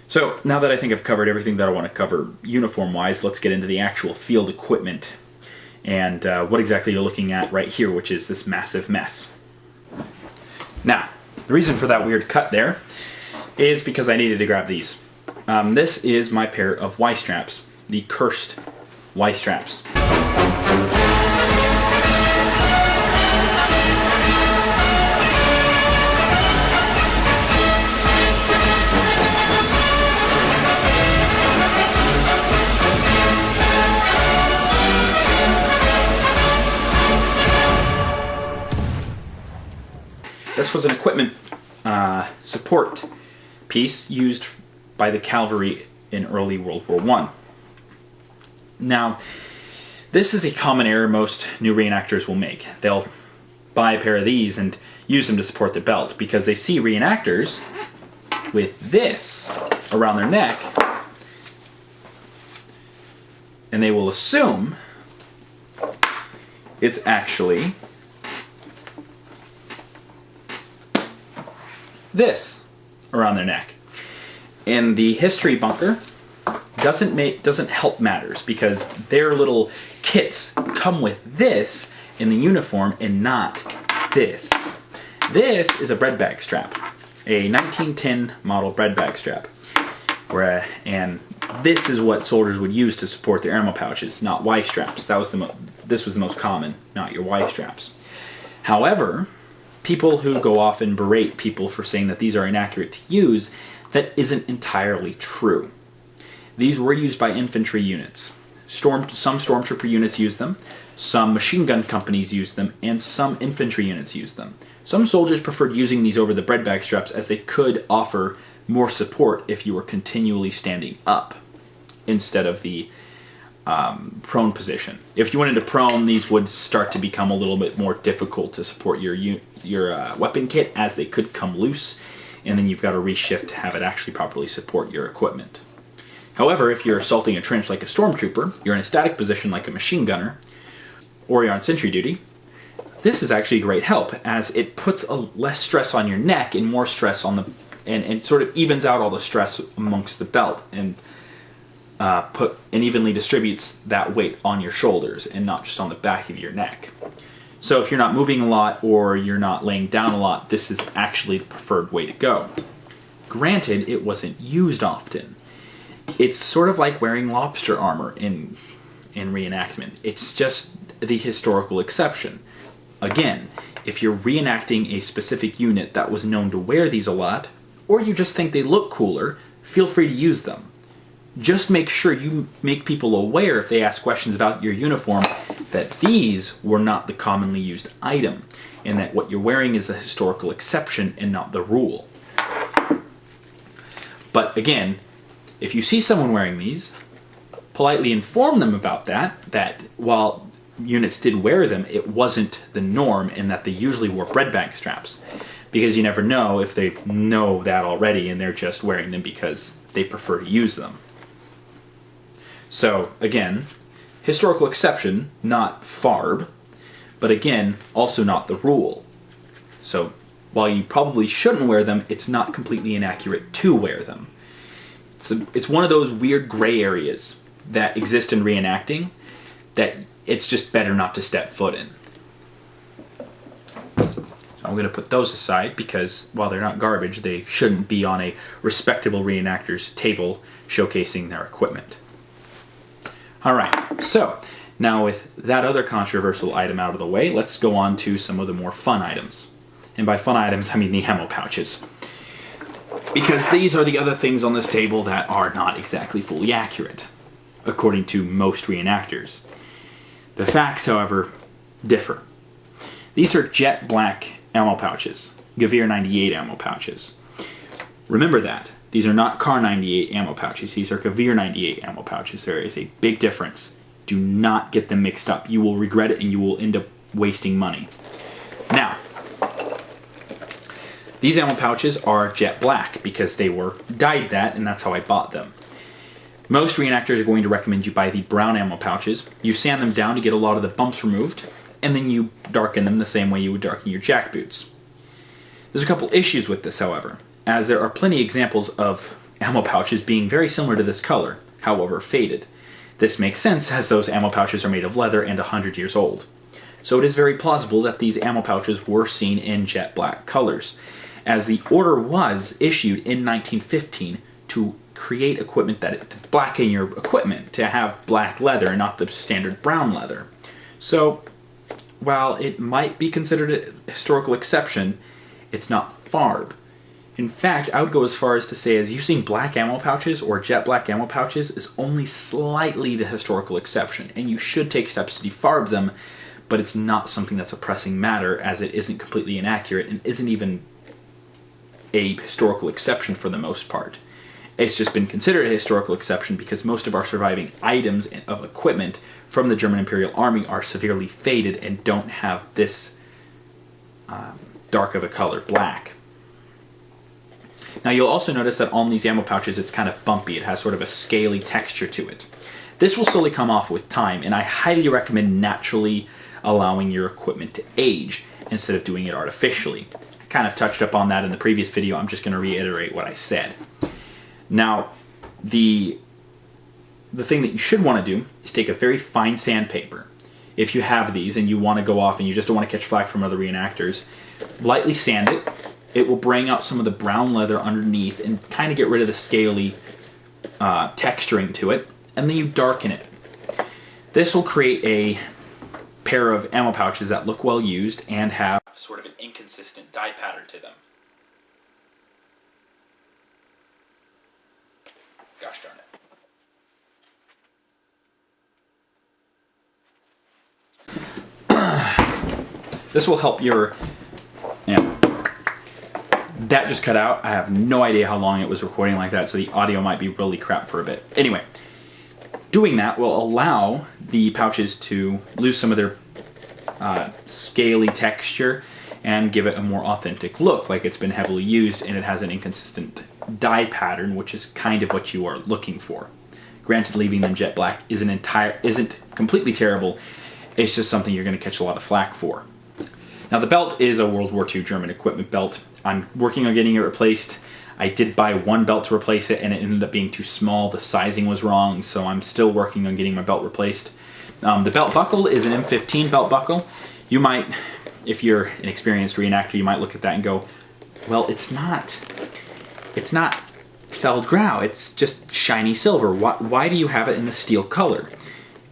So now that I think I've covered everything that I want to cover uniform-wise, let's get into the actual field equipment and what exactly you're looking at right here, which is this massive mess. Now, the reason for that weird cut there is because I needed to grab these. This is my pair of Y-straps, the cursed Y-straps. This was an equipment support piece used by the cavalry in early World War I. Now, this is a common error most new reenactors will make. They'll buy a pair of these and use them to support their belt because they see reenactors with this around their neck, and they will assume it's actually this around their neck. And the history bunker doesn't help matters because their little kits come with this in the uniform and not this. This is a bread bag strap, a 1910 model bread bag strap, and this is what soldiers would use to support their ammo pouches, not Y straps. This was the most common, not your Y straps. However, people who go off and berate people for saying that these are inaccurate to use, that isn't entirely true. These were used by infantry units. Some stormtrooper units used them, some machine gun companies used them, and some infantry units used them. Some soldiers preferred using these over the bread bag straps as they could offer more support if you were continually standing up instead of the prone position. If you went into prone, these would start to become a little bit more difficult to support your weapon kit as they could come loose, and then you've got to reshift to have it actually properly support your equipment. However, if you're assaulting a trench like a stormtrooper, you're in a static position like a machine gunner, or you're on sentry duty, this is actually a great help as it puts less stress on your neck and more stress on and sort of evens out all the stress amongst the belt and evenly distributes that weight on your shoulders and not just on the back of your neck. So if you're not moving a lot or you're not laying down a lot, this is actually the preferred way to go. Granted, it wasn't used often. It's sort of like wearing lobster armor in reenactment. It's just the historical exception. Again, if you're reenacting a specific unit that was known to wear these a lot, or you just think they look cooler, feel free to use them. Just make sure you make people aware if they ask questions about your uniform that these were not the commonly used item, and that what you're wearing is the historical exception and not the rule. But again, if you see someone wearing these, politely inform them about that while units did wear them, it wasn't the norm and that they usually wore bread bag straps. Because you never know if they know that already and they're just wearing them because they prefer to use them. So, again, historical exception, not FARB, but again, also not the rule. So, while you probably shouldn't wear them, it's not completely inaccurate to wear them. It's one of those weird gray areas that exist in reenacting that it's just better not to step foot in. So I'm going to put those aside because while they're not garbage, they shouldn't be on a respectable reenactor's table showcasing their equipment. Alright, so now with that other controversial item out of the way, let's go on to some of the more fun items. And by fun items, I mean the ammo pouches. Because these are the other things on this table that are not exactly fully accurate, according to most reenactors. The facts, however, differ. These are jet black ammo pouches, Gavir 98 ammo pouches. Remember that. These are not Kar 98 ammo pouches. These are Gavir 98 ammo pouches. There is a big difference. Do not get them mixed up. You will regret it and you will end up wasting money. Now, these ammo pouches are jet black because they were dyed that and that's how I bought them. Most reenactors are going to recommend you buy the brown ammo pouches. You sand them down to get a lot of the bumps removed, and then you darken them the same way you would darken your jack boots. There's a couple issues with this, however, as there are plenty of examples of ammo pouches being very similar to this color, however faded. This makes sense as those ammo pouches are made of leather and 100 years old. So it is very plausible that these ammo pouches were seen in jet black colors, as the order was issued in 1915 to create equipment to blacken your equipment, to have black leather and not the standard brown leather. So while it might be considered a historical exception, it's not FARB. In fact, I would go as far as to say as using black ammo pouches or jet black ammo pouches is only slightly the historical exception, and you should take steps to defarb them, but it's not something that's a pressing matter, as it isn't completely inaccurate and isn't even a historical exception for the most part. It's just been considered a historical exception because most of our surviving items of equipment from the German Imperial Army are severely faded and don't have this dark of a color, black. Now you'll also notice that on these ammo pouches it's kind of bumpy. It has sort of a scaly texture to it. This will slowly come off with time, and I highly recommend naturally allowing your equipment to age instead of doing it artificially. I kind of touched up on that in the previous video. I'm just going to reiterate what I said. Now, the thing that you should want to do is take a very fine sandpaper. If you have these and you want to go off and you just don't want to catch flack from other reenactors, lightly sand it. It will bring out some of the brown leather underneath and kind of get rid of the scaly texturing to it, and then you darken it. This will create a pair of ammo pouches that look well used and have sort of an inconsistent dye pattern to them. Gosh darn it. This will help your... That just cut out. I have no idea how long it was recording like that, so the audio might be really crap for a bit. Anyway, doing that will allow the pouches to lose some of their scaly texture and give it a more authentic look, like it's been heavily used and it has an inconsistent dye pattern, which is kind of what you are looking for. Granted, leaving them jet black isn't completely terrible. It's just something you're going to catch a lot of flack for. Now the belt is a World War II German equipment belt. I'm working on getting it replaced. I did buy one belt to replace it and it ended up being too small. The sizing was wrong, so I'm still working on getting my belt replaced. The belt buckle is an M15 belt buckle. You might, if you're an experienced reenactor, you might look at that and go, well, it's not Feldgrau, it's just shiny silver. Why do you have it in the steel color?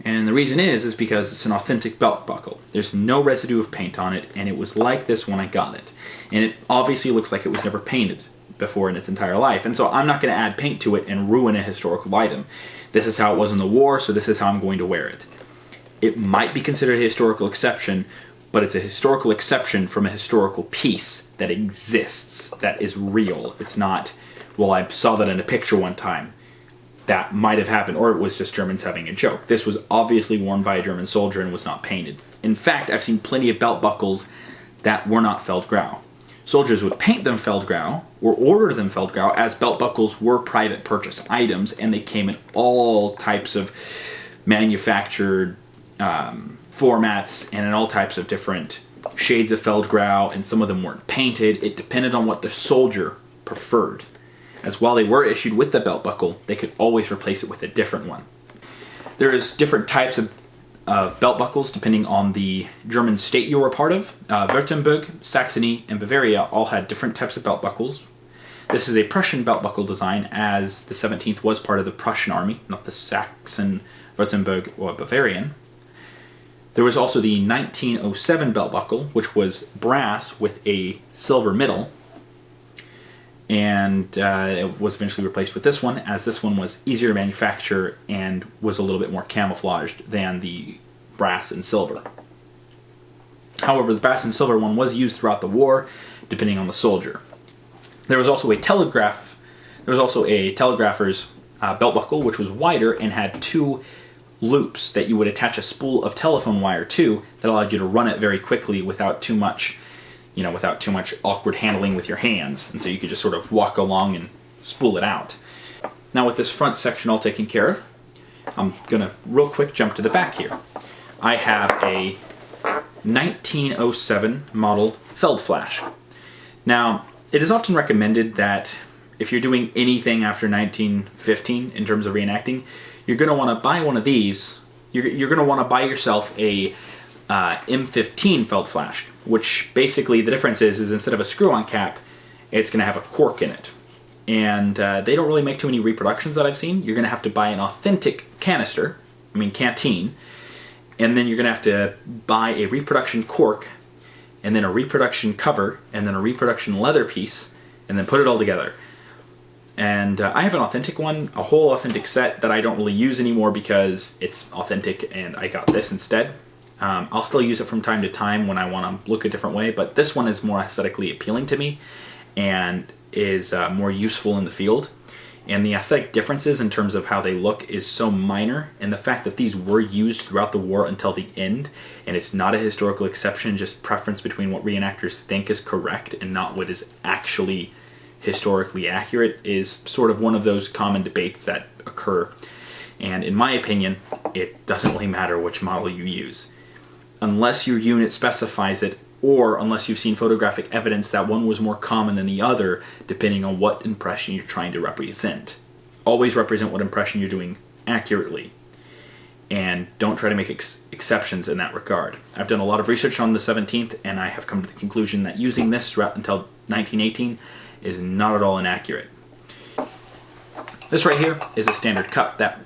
And the reason is because it's an authentic belt buckle. There's no residue of paint on it, and it was like this when I got it. And it obviously looks like it was never painted before in its entire life. And so I'm not going to add paint to it and ruin a historical item. This is how it was in the war, so this is how I'm going to wear it. It might be considered a historical exception, but it's a historical exception from a historical piece that exists, that is real. It's not, well, I saw that in a picture one time. That might have happened, or it was just Germans having a joke. This was obviously worn by a German soldier and was not painted. In fact, I've seen plenty of belt buckles that were not Feldgrau. Soldiers would paint them Feldgrau, or order them Feldgrau, as belt buckles were private purchase items, and they came in all types of manufactured formats and in all types of different shades of Feldgrau, and some of them weren't painted. It depended on what the soldier preferred. As while they were issued with the belt buckle, they could always replace it with a different one. There is different types of belt buckles depending on the German state you were a part of. Württemberg, Saxony, and Bavaria all had different types of belt buckles. This is a Prussian belt buckle design, as the 17th was part of the Prussian army, not the Saxon, Württemberg, or Bavarian. There was also the 1907 belt buckle, which was brass with a silver middle. And it was eventually replaced with this one, as this one was easier to manufacture and was a little bit more camouflaged than the brass and silver. However, the brass and silver one was used throughout the war, depending on the soldier. There was also a telegrapher's belt buckle, which was wider and had two loops that you would attach a spool of telephone wire to that allowed you to run it very quickly without too much awkward handling with your hands, and so you could just sort of walk along and spool it out. Now with this front section all taken care of, I'm gonna real quick jump to the back here. I have a 1907 model Feldflash. Now, it is often recommended that if you're doing anything after 1915 in terms of reenacting, you're going to want to buy one of these. You're going to want to buy yourself a M15 felt flask, which basically the difference is instead of a screw-on cap, it's going to have a cork in it. And they don't really make too many reproductions that I've seen. You're going to have to buy an authentic canister, canteen, and then you're going to have to buy a reproduction cork, and then a reproduction cover, and then a reproduction leather piece, and then put it all together. And I have an authentic one, a whole authentic set that I don't really use anymore because it's authentic and I got this instead. I'll still use it from time to time when I want to look a different way, but this one is more aesthetically appealing to me and is more useful in the field. And the aesthetic differences in terms of how they look is so minor, and the fact that these were used throughout the war until the end, and it's not a historical exception, just preference between what reenactors think is correct and not what is actually historically accurate, is sort of one of those common debates that occur. And in my opinion, it doesn't really matter which model you use. Unless your unit specifies it, or unless you've seen photographic evidence that one was more common than the other, depending on what impression you're trying to represent. Always represent what impression you're doing accurately, and don't try to make exceptions in that regard. I've done a lot of research on the 17th, and I have come to the conclusion that using this throughout until 1918 is not at all inaccurate. This right here is a standard cup that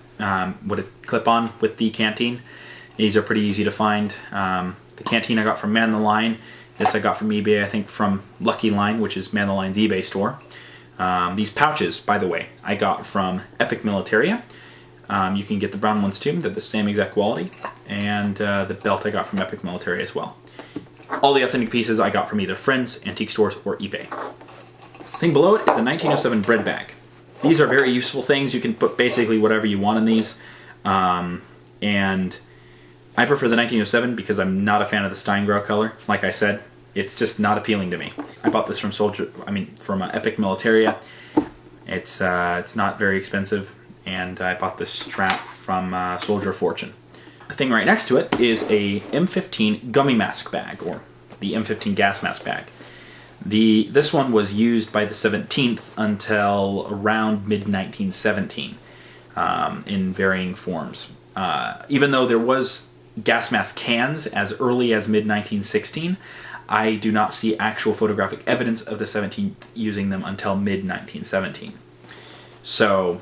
would clip on with the canteen. These are pretty easy to find. The canteen I got from Man the Line. This I got from eBay, I think from Lucky Line, which is Man the Line's eBay store. These pouches, by the way, I got from Epic Militaria. You can get the brown ones too, they're the same exact quality. And the belt I got from Epic Militaria as well. All the authentic pieces I got from either friends, antique stores, or eBay. The thing below it is a 1907 bread bag. These are very useful things. You can put basically whatever you want in these. And I prefer the 1907 because I'm not a fan of the Steingrau color. Like I said, it's just not appealing to me. I bought this from Epic Militaria. It's not very expensive, and I bought this strap from Soldier of Fortune. The thing right next to it is a M15 gummy mask bag, or the M15 gas mask bag. This one was used by the 17th until around mid-1917 in varying forms. Even though there was gas mask cans as early as mid-1916, I do not see actual photographic evidence of the 17th using them until mid-1917. So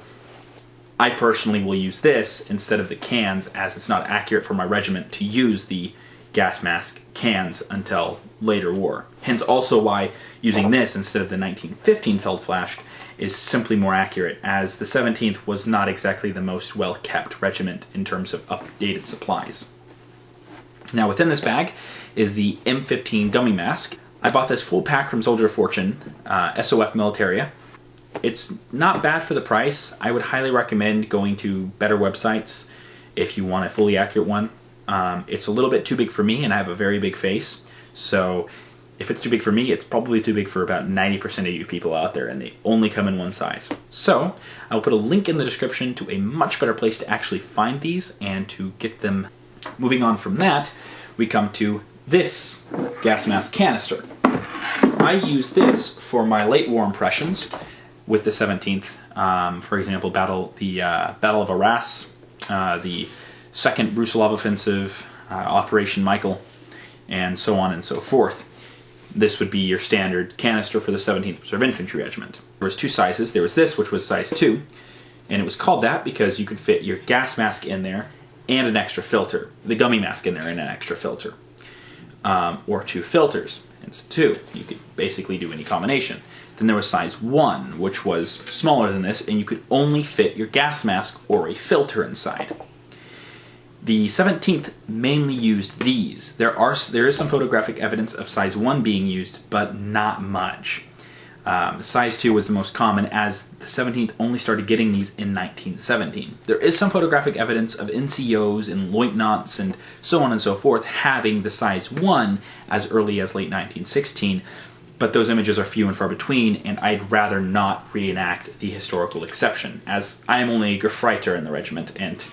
I personally will use this instead of the cans, as it's not accurate for my regiment to use the gas mask cans until later war. Hence also why using this instead of the 1915 Feldflask is simply more accurate, as the 17th was not exactly the most well-kept regiment in terms of updated supplies. Now within this bag is the M15 gummy mask. I bought this full pack from Soldier of Fortune, SOF Militaria. It's not bad for the price. I would highly recommend going to better websites if you want a fully accurate one. It's a little bit too big for me, and I have a very big face, so if it's too big for me, it's probably too big for about 90% of you people out there, and they only come in one size. So I'll put a link in the description to a much better place to actually find these and to get them. Moving on from that, we come to this gas mask canister. I use this for my late war impressions with the 17th. For example, Battle of Arras, the Second Brusilov Offensive, Operation Michael, and so on and so forth. This would be your standard canister for the 17th Reserve Infantry Regiment. There was two sizes. There was this, which was size 2, and it was called that because you could fit your gas mask in there and an extra filter. The gummy mask in there and an extra filter. Or 2 filters. It's 2. You could basically do any combination. Then there was size 1, which was smaller than this, and you could only fit your gas mask or a filter inside. The 17th mainly used these. There is some photographic evidence of size 1 being used, but not much. Size 2 was the most common, as the 17th only started getting these in 1917. There is some photographic evidence of NCOs and lieutenants and so on and so forth having the size 1 as early as late 1916, but those images are few and far between, and I'd rather not reenact the historical exception, as I am only a Gefreiter in the regiment, and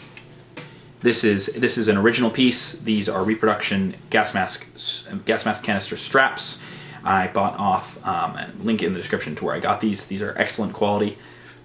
this is an original piece. These are reproduction gas mask canister straps. I bought off, and link in the description to where I got these. These are excellent quality.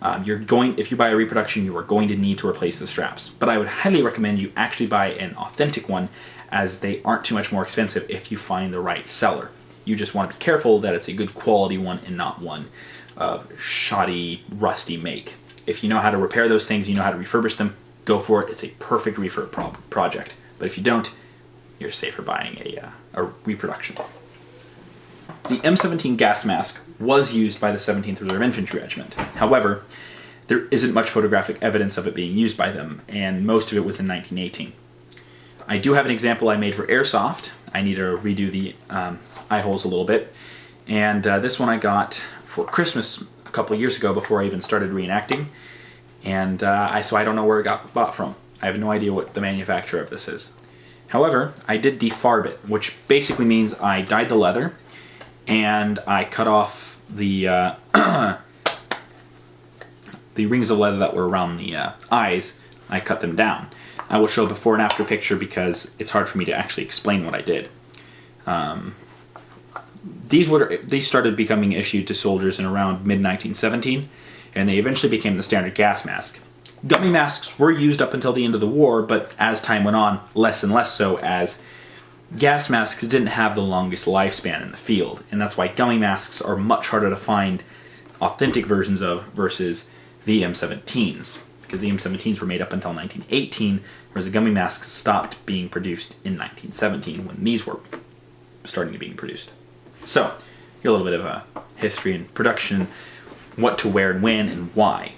If you buy a reproduction, you are going to need to replace the straps. But I would highly recommend you actually buy an authentic one, as they aren't too much more expensive if you find the right seller. You just want to be careful that it's a good quality one and not one of shoddy, rusty make. If you know how to repair those things, you know how to refurbish them, go for it. It's a perfect refurb project. But if you don't, you're safer buying a reproduction. The M17 gas mask was used by the 17th Reserve Infantry Regiment. However, there isn't much photographic evidence of it being used by them, and most of it was in 1918. I do have an example I made for airsoft. I need to redo the eye holes a little bit. And this one I got for Christmas a couple years ago before I even started reenacting. And so I don't know where it got bought from. I have no idea what the manufacturer of this is. However, I did defarb it, which basically means I dyed the leather and I cut off the the rings of leather that were around the eyes. I cut them down. I will show a before and after picture because it's hard for me to actually explain what I did. These started becoming issued to soldiers in around mid-1917, and they eventually became the standard gas mask. Gummy masks were used up until the end of the war, but as time went on, less and less so, as gas masks didn't have the longest lifespan in the field, and that's why gummy masks are much harder to find authentic versions of versus the M17s, because the M17s were made up until 1918, whereas the gummy masks stopped being produced in 1917 when these were starting to be produced. So, a little bit of history and production, what to wear and when and why.